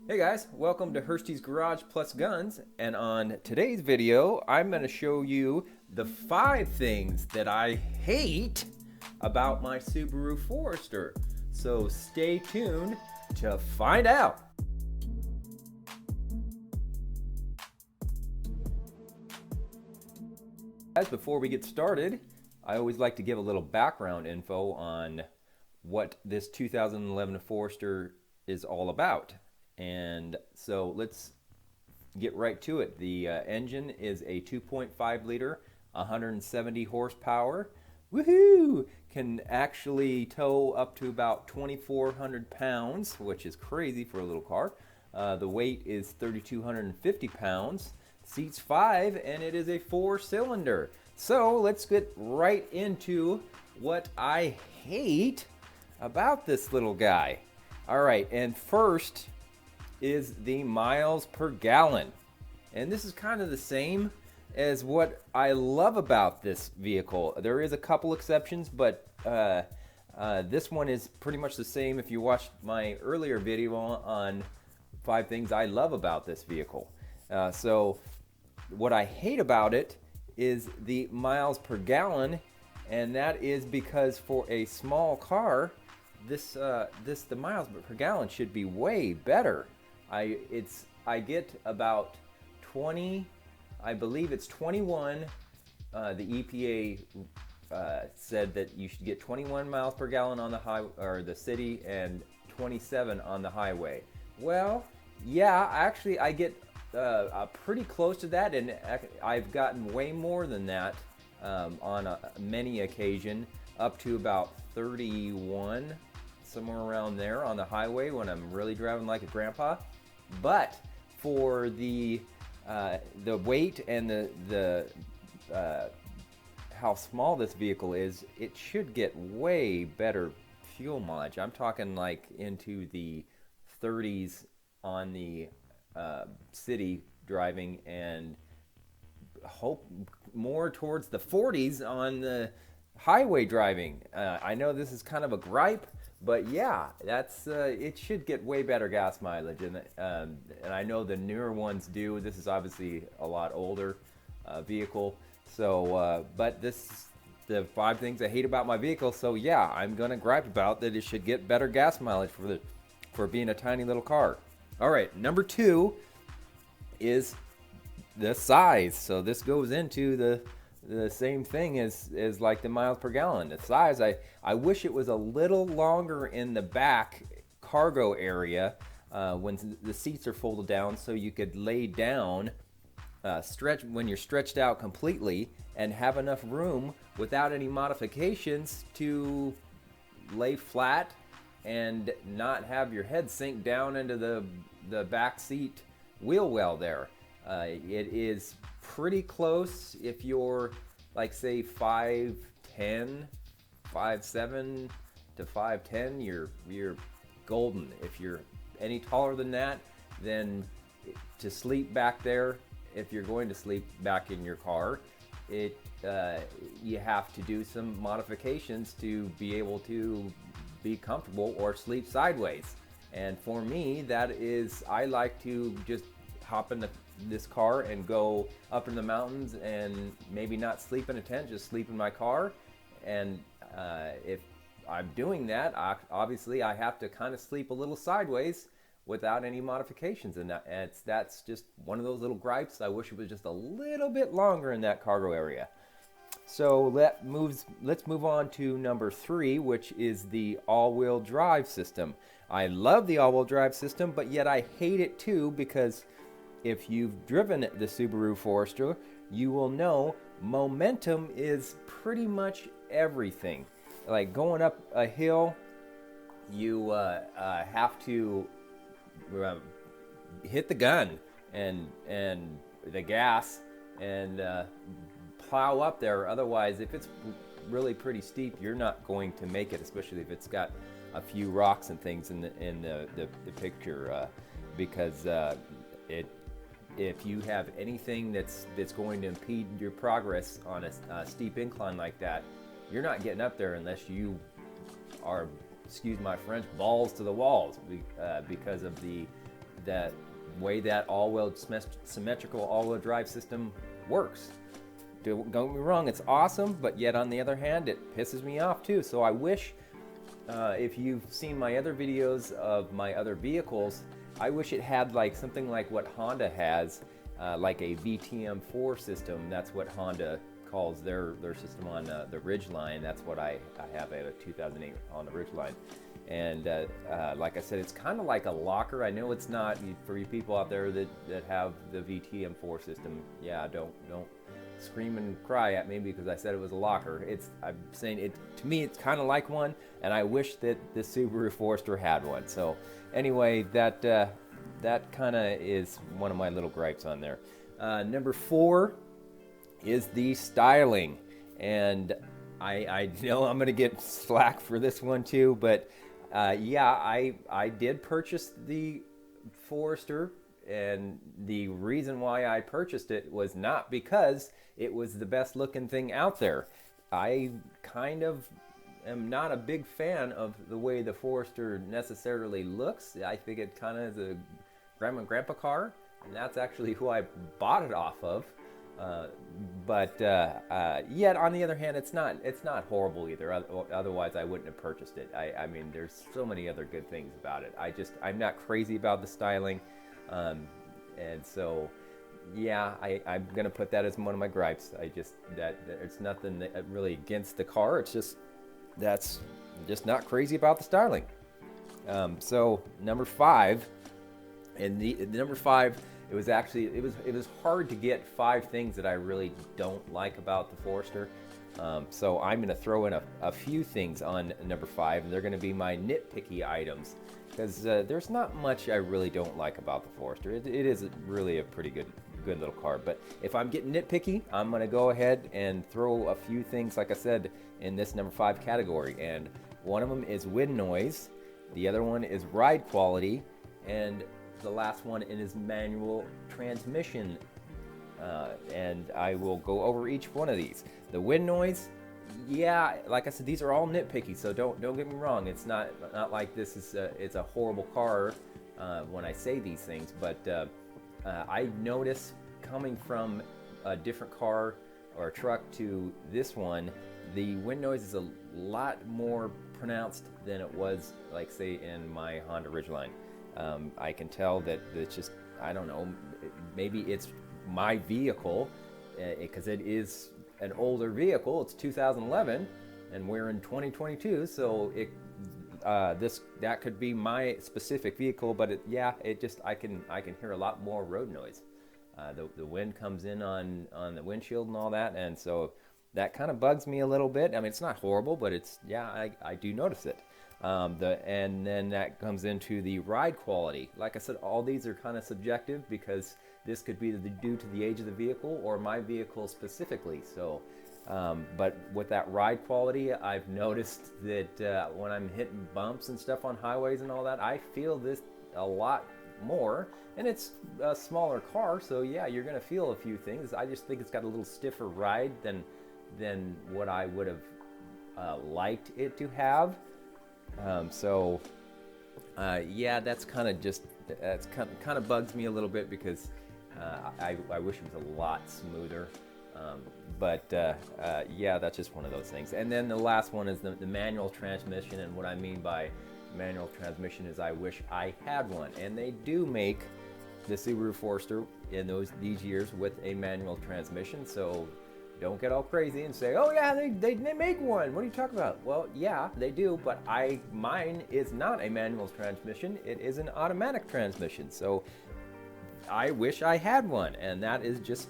Hey guys, welcome to Hirsty's Garage Plus Guns, and on today's video I'm going to show you the 5 things that I hate about my Subaru Forester. So stay tuned to find out. Guys, before we get started, I always like to give a little background info on what this 2011 Forester is all about. And so let's get right to it. The engine is a 2.5 liter, 170 horsepower. Woohoo! Can actually tow up to about 2,400 pounds, which is crazy for a little car. The weight is 3,250 pounds. Seats 5, and it is a 4-cylinder. So let's get right into what I hate about this little guy. All right, and first is the miles per gallon. And this is kind of the same as what I love about this vehicle. There is a couple exceptions, but this one is pretty much the same if you watched my earlier video on 5 things I love about this vehicle. So what I hate about it is the miles per gallon, and that is because for a small car, the miles per gallon should be way better. I get about 20, I believe it's 21. The EPA said that you should get 21 miles per gallon on the the city, and 27 on the highway. Well, yeah, actually I get pretty close to that, and I've gotten way more than that on many occasion, up to about 31, somewhere around there on the highway when I'm really driving like a grandpa. But for the weight and the how small this vehicle is, it should get way better fuel mileage. I'm talking like into the 30s on the city driving, and hope more towards the 40s on the highway driving. I know this is kind of a gripe, but yeah, that's it should get way better gas mileage, and I know the newer ones do. This is obviously a lot older vehicle, so but this is the 5 things I hate about my vehicle. So yeah, I'm gonna gripe about that. It should get better gas mileage for being a tiny little car. All right, number 2 is the size. So this goes into the same thing as like the miles per gallon. The size, I wish it was a little longer in the back cargo area when the seats are folded down, so you could lay down, stretch when you're stretched out completely, and have enough room without any modifications to lay flat and not have your head sink down into the back seat wheel well there. It is pretty close if you're like say 5'10", 5'7" to 5'10", you're golden. If you're any taller than that, then to sleep back there, if you're going to sleep back in your car, you have to do some modifications to be able to be comfortable or sleep sideways. And for me, that is, I like to just hop in this car and go up in the mountains and maybe not sleep in a tent, just sleep in my car. And if I'm doing that, obviously I have to kind of sleep a little sideways without any modifications, and that's just one of those little gripes. I wish it was just a little bit longer in that cargo area. So let's move on to number 3, which is the all-wheel drive system. I love the all-wheel drive system, but yet I hate it too, because if you've driven the Subaru Forester, you will know momentum is pretty much everything. Like going up a hill, you have to hit the gun and the gas and plow up there. Otherwise, if it's really pretty steep, you're not going to make it, especially if it's got a few rocks and things in the picture, because if you have anything that's going to impede your progress on a steep incline like that, you're not getting up there unless you are, excuse my French, balls to the walls, because of the that way that all-wheel symmetrical all-wheel drive system works. Don't get me wrong, it's awesome, but yet on the other hand, it pisses me off too. So I wish, if you've seen my other videos of my other vehicles, I wish it had like something like what Honda has, like a VTM4 system. That's what Honda calls their system on the Ridgeline. That's what I have a 2008 on the Ridgeline. And like I said, it's kind of like a locker. I know it's not for you people out there that have the VTM4 system. Yeah, don't scream and cry at me because I said it was a locker. I'm saying it to me. It's kind of like one, and I wish that the Subaru Forester had one. So anyway, that kind of is one of my little gripes on there. Number 4 is the styling, and I know I'm gonna get slack for this one too, but yeah, I did purchase the Forester, and the reason why I purchased it was not because it was the best looking thing out there. I kind of am not a big fan of the way the Forester necessarily looks. I think it kind of is a grandma and grandpa car, and that's actually who I bought it off of. But yet on the other hand, it's not horrible either. Otherwise I wouldn't have purchased it. I mean, there's so many other good things about it. I'm not crazy about the styling, and so yeah, I'm gonna put that as one of my gripes. It's nothing really against the car. It's just that's just not crazy about the styling. So number 5, and the number 5. It was hard to get 5 things that I really don't like about the Forester. So I'm going to throw in a few things on number 5, and they're going to be my nitpicky items, because there's not much I really don't like about the Forester. It is really a pretty good little car. But if I'm getting nitpicky, I'm going to go ahead and throw a few things, like I said, in this number 5 category. And one of them is wind noise. The other one is ride quality, and the last one is manual transmission, and I will go over each one of these. The wind noise, yeah, like I said, these are all nitpicky, so don't get me wrong. It's not like this is it's a horrible car when I say these things, but I notice coming from a different car or truck to this one, the wind noise is a lot more pronounced than it was, like say in my Honda Ridgeline. I can tell that it's just, I don't know, maybe it's my vehicle, because it is an older vehicle. It's 2011 and we're in 2022, so that could be my specific vehicle, but I can hear a lot more road noise. The wind comes in on the windshield and all that, and so that kind of bugs me a little bit. I mean, it's not horrible, but I do notice it. And then that comes into the ride quality. Like I said, all these are kind of subjective, because this could be due to the age of the vehicle or my vehicle specifically. So, but with that ride quality, I've noticed that when I'm hitting bumps and stuff on highways and all that, I feel this a lot more. And it's a smaller car, so yeah, you're going to feel a few things. I just think it's got a little stiffer ride than what I would have liked it to have. Yeah, that's kind of bugs me a little bit, because I wish it was a lot smoother. Yeah, that's just one of those things. And then the last one is the manual transmission. And what I mean by manual transmission is I wish I had one. And they do make the Subaru Forester in these years with a manual transmission. So don't get all crazy and say, oh yeah, they make one. What are you talking about? Well, yeah, they do, but mine is not a manual transmission. It is an automatic transmission. So I wish I had one, and that is just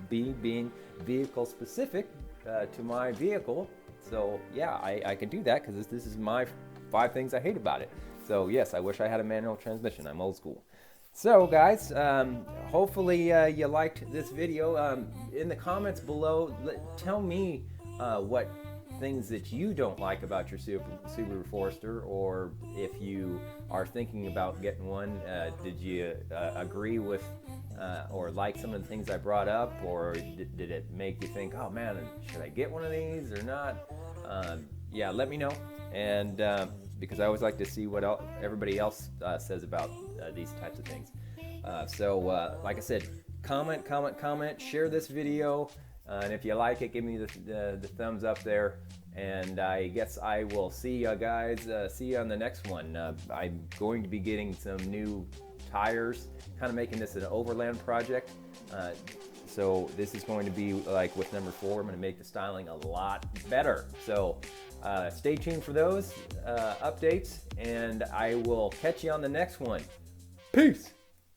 being vehicle specific to my vehicle. So yeah, I can do that, because this is my 5 things I hate about it. So yes, I wish I had a manual transmission. I'm old school. So guys, hopefully you liked this video. In the comments below, tell me what things that you don't like about your Subaru Forester, or if you are thinking about getting one, did you agree with or like some of the things I brought up, or did it make you think, oh man, should I get one of these or not? Yeah, let me know. And because I always like to see what everybody else says about these types of things. Like I said, comment, share this video, and if you like it, give me the thumbs up there. And I guess I will see you guys, see you on the next one. I'm going to be getting some new tires, kind of making this an overland project. So this is going to be like with number 4, I'm going to make the styling a lot better. So stay tuned for those updates, and I will catch you on the next one. Peace!